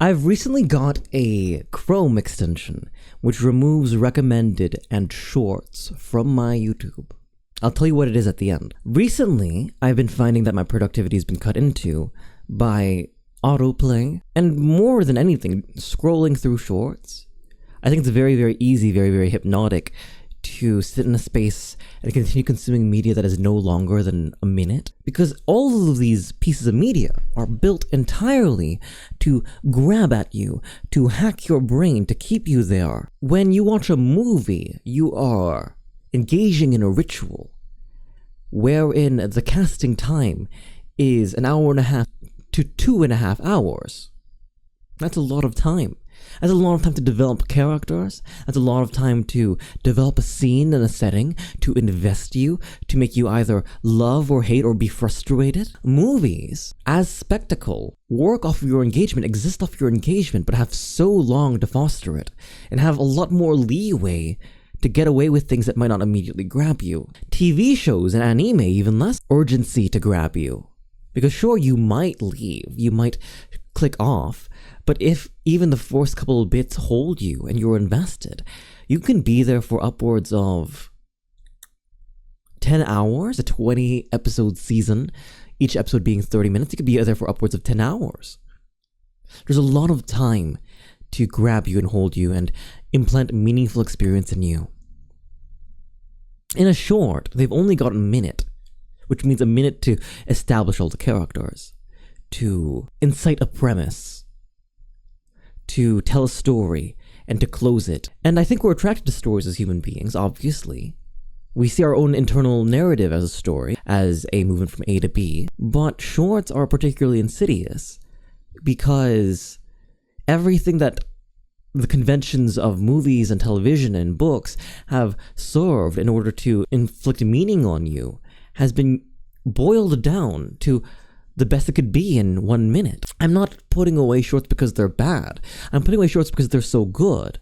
I've recently got a Chrome extension which removes recommended and shorts from my YouTube. I'll tell you what it is at the end. Recently, I've been finding that my productivity has been cut into by autoplay and more than anything, scrolling through shorts. I think it's very, very easy, very, very hypnotic to sit in a space and continue consuming media that is no longer than a minute, because all of these pieces of media are built entirely to grab at you, to hack your brain, to keep you there. When you watch a movie, you are engaging in a ritual wherein the casting time is 1.5 to 2.5 hours. That's a lot of time. That's a lot of time to develop characters. That's a lot of time to develop a scene and a setting, to invest you, to make you either love or hate or be frustrated. Movies, as spectacle, work off of your engagement, exist off your engagement, but have so long to foster it, and have a lot more leeway to get away with things that might not immediately grab you. TV shows and anime, even less urgency to grab you. Because sure, you might leave, you might click off, but if even the first couple of bits hold you and you're invested, you can be there for upwards of 10 hours, a 20 episode season, each episode being 30 minutes, you could be there for upwards of 10 hours. There's a lot of time to grab you and hold you and implant meaningful experience in you. In a short, they've only got a minute, which means a minute to establish all the characters, to incite a premise, to tell a story, and to close it. And I think we're attracted to stories as human beings, obviously. We see our own internal narrative as a story, as a movement from A to B, but shorts are particularly insidious because everything that the conventions of movies and television and books have served in order to inflict meaning on you has been boiled down to the best it could be in 1 minute. I'm not putting away shorts because they're bad. I'm putting away shorts because they're so good.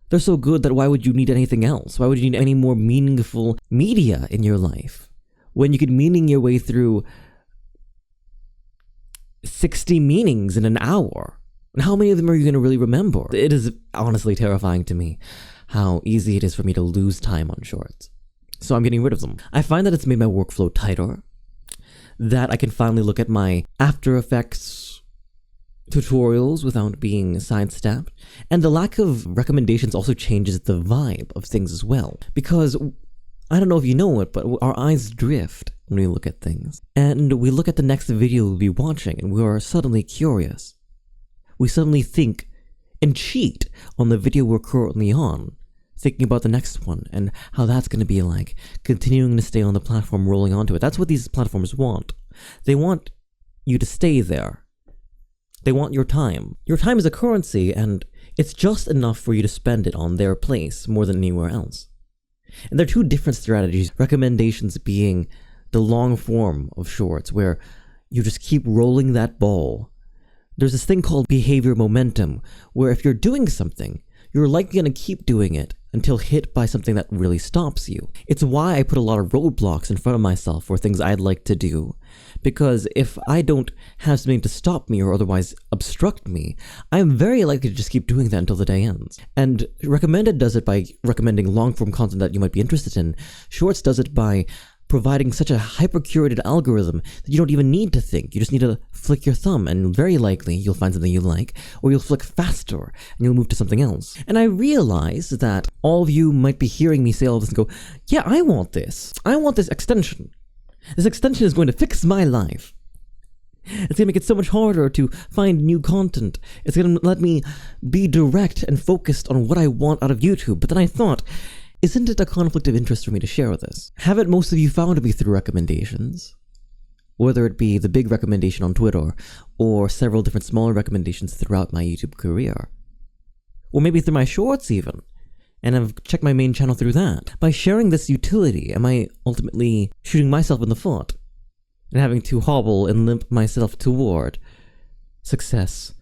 They're so good that why would you need anything else? Why would you need any more meaningful media in your life when you could meaning your way through 60 meanings in an hour? And how many of them are you going to really remember? It is honestly terrifying to me how easy it is for me to lose time on shorts. So I'm getting rid of them. I find that it's made my workflow tighter, that I can finally look at my After Effects tutorials without being sidestepped, and the lack of recommendations also changes the vibe of things as well, because I don't know if you know it, but our eyes drift when we look at things, and we look at the next video we'll be watching and we are suddenly curious. We suddenly think and cheat on the video we're currently on, thinking about the next one and how that's going to be like, continuing to stay on the platform, rolling onto it. That's what these platforms want. They want you to stay there. They want your time. Your time is a currency, and it's just enough for you to spend it on their place more than anywhere else. And there are two different strategies, recommendations being the long form of shorts, where you just keep rolling that ball. There's this thing called behavior momentum, where if you're doing something, you're likely going to keep doing it until hit by something that really stops you. It's why I put a lot of roadblocks in front of myself for things I'd like to do. Because if I don't have something to stop me or otherwise obstruct me, I'm very likely to just keep doing that until the day ends. And Recommended does it by recommending long-form content that you might be interested in. Shorts does it by providing such a hyper-curated algorithm that you don't even need to think. You just need to flick your thumb, and very likely you'll find something you like, or you'll flick faster and you'll move to something else. And I realize that all of you might be hearing me say all this and go, yeah, I want this. I want this extension. This extension is going to fix my life. It's going to make it so much harder to find new content. It's going to let me be direct and focused on what I want out of YouTube. But then I thought, isn't it a conflict of interest for me to share this? Haven't most of you found me through recommendations? Whether it be the big recommendation on Twitter, or several different smaller recommendations throughout my YouTube career. Or maybe through my shorts even, and I've checked my main channel through that. By sharing this utility, am I ultimately shooting myself in the foot? And having to hobble and limp myself toward success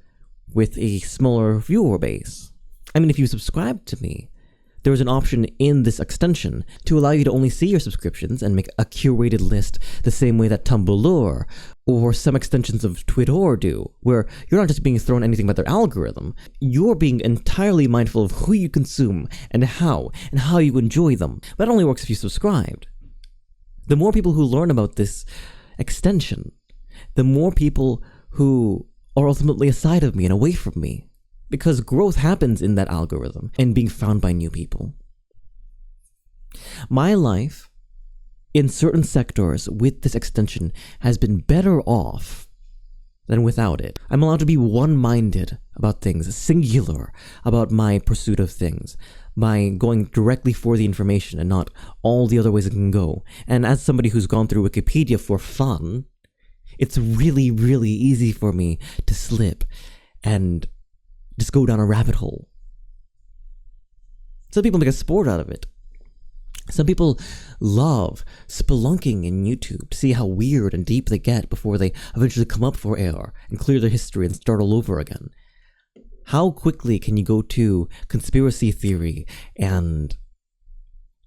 with a smaller viewer base? I mean, if you subscribe to me, There is an option in this extension to allow you to only see your subscriptions and make a curated list the same way that Tumblr or some extensions of Twitter do, where you're not just being thrown anything but their algorithm, you're being entirely mindful of who you consume and how you enjoy them. But that only works if you subscribed. The more people who learn about this extension, the more people who are ultimately aside of me and away from me. Because growth happens in that algorithm and being found by new people. My life in certain sectors with this extension has been better off than without it. I'm allowed to be one-minded about things, singular about my pursuit of things, by going directly for the information and not all the other ways it can go. And as somebody who's gone through Wikipedia for fun, it's really, really easy for me to slip and just go down a rabbit hole. Some people make a sport out of it. Some people love spelunking in YouTube to see how weird and deep they get before they eventually come up for air and clear their history and start all over again. How quickly can you go to conspiracy theory and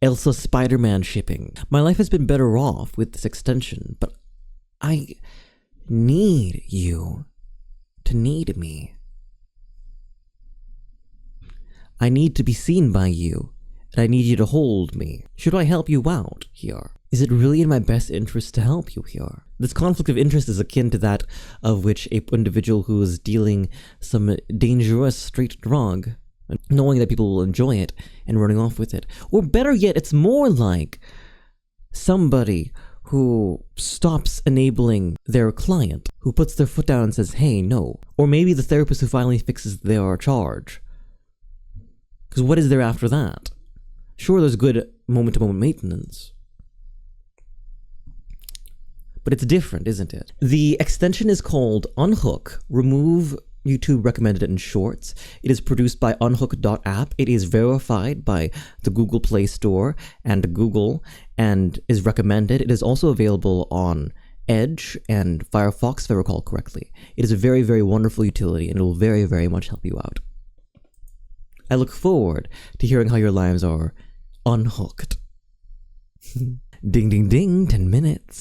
Elsa Spider-Man shipping? My life has been better off with this extension, but I need you to need me. I need to be seen by you, and I need you to hold me. Should I help you out here? Is it really in my best interest to help you here? This conflict of interest is akin to that of which an individual who is dealing some dangerous straight drug, knowing that people will enjoy it and running off with it. Or better yet, it's more like somebody who stops enabling their client, who puts their foot down and says, hey, no. Or maybe the therapist who finally fixes their charge. Because what is there after that? Sure, there's good moment-to-moment maintenance. But it's different, isn't it? The extension is called Unhook. Remove YouTube recommended in shorts. It is produced by Unhook.app. It is verified by the Google Play Store and Google and is recommended. It is also available on Edge and Firefox, if I recall correctly. It is a very, very wonderful utility and it will very, very much help you out. I look forward to hearing how your lives are unhooked. Ding, ding, ding, 10 minutes.